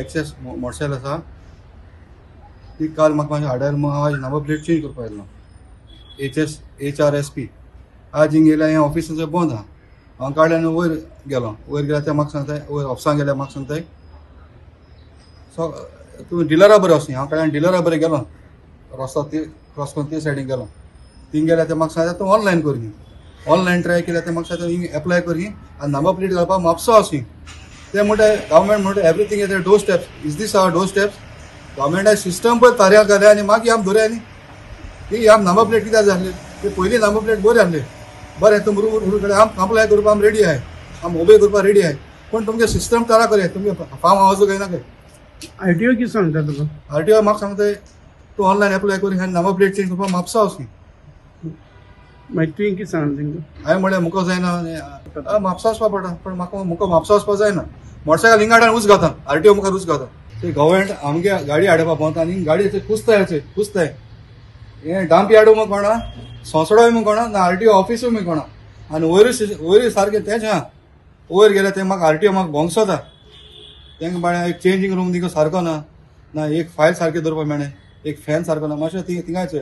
access motorcycle आसा ती काल म्हाका म्हाज्या हाडार हांव नंबर प्लेट चेंज करपाक येयलो HRSP आज हिंग गेल्यार हें ऑफिसाचें बंद आहा हांव काडल्यान वयर गेल्यार ते म्हाका सांगताय वयर ऑफिसान गेल्यार म्हाका सांगताय सो तुमी डिलरा बरें वच न्ही हांव काडल्यान डिलरा बरें गेलो रस्तो ती क्रॉस करून ते सायडीन गेलो थिंग गेल्यार ते म्हाका सांगता तूं ऑनलायन कर ही ऑनलायन ट्राय केल्यार ते म्हाका सांगता हिंग एप्लाय कर ही आनी नंबर प्लेट घालपाक म्हापसा वच हिंग ते म्हणटा गव्हर्मेंट म्हणटा everything is door steps is this our door steps गव्हर्मेंटान सिस्टम पळय ताऱ्या घाल्या आनी मागीर आमी धरया न्ही ती आम नंबर प्लेट कित्याक जाय आसली ते पयलीं नंबर प्लेट बरी आसली बरें तुमी रूल कडेन आम अप्लाय करपाक आमी रेडी आहाय आम ओबे करपाक रेडी आहाय पूण तुमगे सिस्टम तारा करया तुमगे फार्म हावज घेयनाका आरटीओ कितें सांगता तुका आरटीओ म्हाका सांगताय तूं ऑनलायन एप्लाय कर आनी नंबर प्लेट चेंज करपाक म्हापसा वच न्ही मागीर तुवें कितें सांगलें तेंकां हांवें म्हणलें मुको जायना म्हापसा वचपा पडटा पण म्हाका मुको म्हापसा वचपा जायना मोटरसायकल हिंगा हाडून उच घाता आरटीओ मुखार उच घाता ते गव्हर्मेंट आमगे गाडी हाडपा पावता आनी गाडी कुसताय हें डांपी हाडूं म्हूण कोणा सोंसडोय म्हूण कोणा ना आरटीओ ऑफिसूय म्हूण कोणा आनी वयर सारकें तेंच आहा वयर गेल्यार ते म्हाका आरटीओ म्हाका भोंगसोता तेंका बाळ्या एक चेंजींग रूम तिका सारको ना एक फायल सारकें दवरपा मेळना एक फॅन सारको ना मातशें थिंगाच